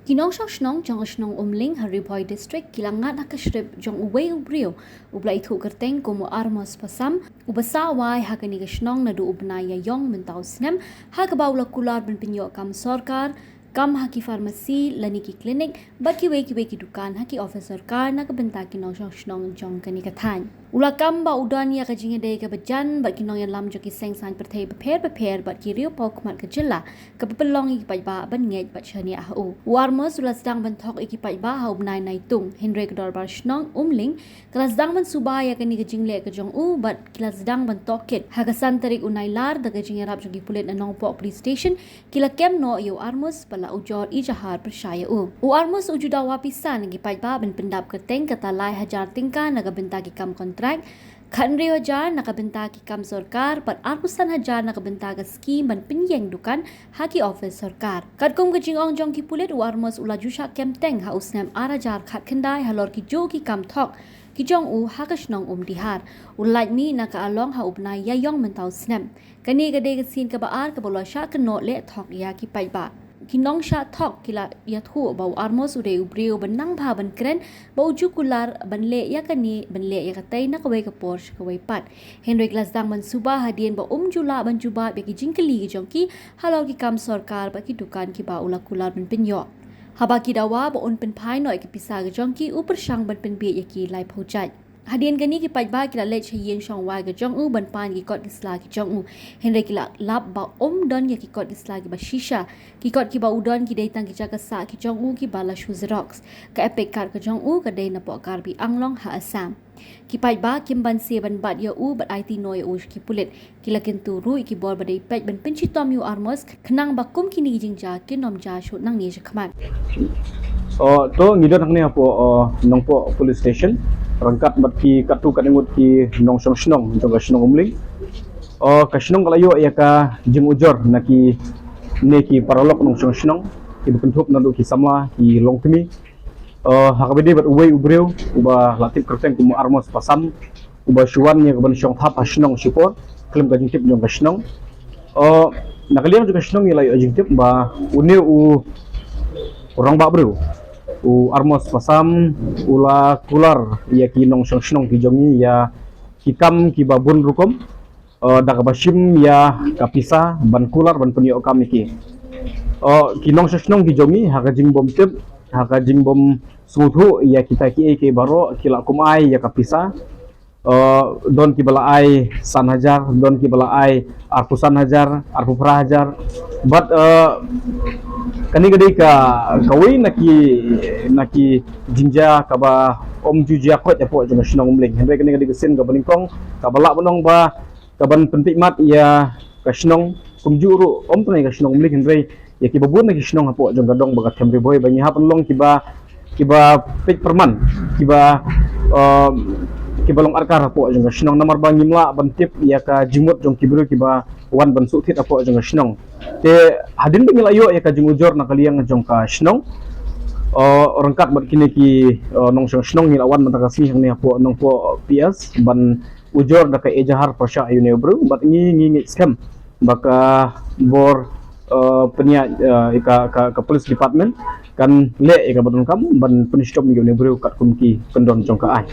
Kinong Shnong jong Shnong Umling Hariboy District kilangan nakashrib jong uway ubrio ublay thu kerteng kumu Armos Pasam ubasaway hakani Shnong na du ubnaya yong mentau snem hagabaula kular ben Pynioh kam Sorkar kam haki farmasi lani ki klinik baki we ki dukan haki office Sorkar na kabenta kinong Shnong jong kani kathan ula kam ba udan ya kajinga de ka bajan bat kinong yan lam joki seng san perthai beper bat ki riu pok mat ka jilla ka pelong ki pai ba ban ngej bat chania hu Armos ulas dang ban thok iki pai ba ha ubnai nai tung Henry ka dor bar Shnong Umling kelas dang ban subaya kani ka jingle ka jong u bat kelas dang ban toket ha ka san tarik unai lar da ka jinga rap joki pulit na Nong police station kila kem no yo Armos pala ujor ijahar percaya u Armos ujuda wapisan ki pai ba ban pendap keteng kata lai hajar tingka naga benta ki kam kontrak Khanri hajar nakabenta ki kam Sorkar pat Armusan hajar nakabenta ka scheme ban Pynioh Dukan haki office Sorkar katkum ka jingong jong ki pulit u Armos ula jusha kem teng ha usnem arajar khat khandai halor ki jo ki kam thok ki jong u hakashnong dihar ulai mi naka along ha ubnai ya yong mentau snem kani ka de ka sin ka baar ka bola sha ka no le thok ya ki pai ba Kinong sha thok kila ya thu bau Armos ude ubrio benang bha ban kren bau Jingkular ban le ya kani ban le ya katai na kawai ka Porsche kawai pat Henry Glass dang ban suba hadien ba jula ban juba be ki jingkeli ki jongki halor ki kam Sorkar ba ki dukan ki ba ula kular ban Pynioh haba ki dawa ba pen phai noi ki pisa ki jongki upar shang ban pen be ya ki lai phojai Hadien gani ki pai ba kila lech yeng shong wa ga jong u ban pan ki kot kisla ki jong u Henry kila lap ba don ya ki kot kisla ki ba shisha ki kot ki ba udon ki dei tang ki jaga sa ki jong u ki ba la shoes rocks ka epic kar ka jong u ka dei na po kar bi anglong ha asam ki pai ba kim ban se ban bat ya u bat IT noi u ki pulit kila kintu ru ki bor ba dei pet ban pinchi tom yu Armos khnang ba kum ki ni jingja ki nom ja shu nang ni khmat to ngidon hangni apo nongpo police station rangkat bat ki katu kaningut ki Nong Shnong jong Shnong Umling ka Shnong kalayo ya ka jing ujor na ki ne ki paralok Nong Shnong ki bentuk na ki samla ki longtemi hakabede bat uwei ubreu uba latip kerteng kumu Armos Pasam uba shuan ya ban shong thap Shnong shipor klem ka jingtip jong Shnong nakaliang juga Shnong ya layo jingtip ba une u orang ba breu u Armos Pasam ula kular ya ki Nong Shnong ki jongi ya hikam ki babun rukom da kabashim ya kapisa ban kular ban Pynioh kami ki Nong Shnong ki jongi haka jing bom tip haka jing bom suthu ya kita ki baro kila kumai ya kapisa don ki bala ai san hajar don ki bala ai arpusan hajar arpupra hajar but kani gede ka kawai naki jinja kaba jujia kot ya po jong Shnong Umling henry kani gede kesen ka baningkong ka bala bonong ba ka ban pentik mat ya ka Shnong kumjuru tunai ka Shnong Umling henry ya ki babun naki Shnong po jong gadong baga temri boy banyi ha penlong kiba pek perman kiba long arkar po jong Shnong namar ba ngimla ban tip ya ka jingmut jong kibru kiba wan ban suthit apo jong Shnong te hadin bengil ayo ya ka jing ujor nakaliang jong ka Shnong orangkat bat kini ki Nong Shnong ngil awan matakasi hang ni apo nong po PS ban ujor da ka ejahar pasha ayu ne bro bat ngi scam baka bor penia ka police department kan le ka badon kam ban punishop ngi ne bro kat kumki kendon jong ka ai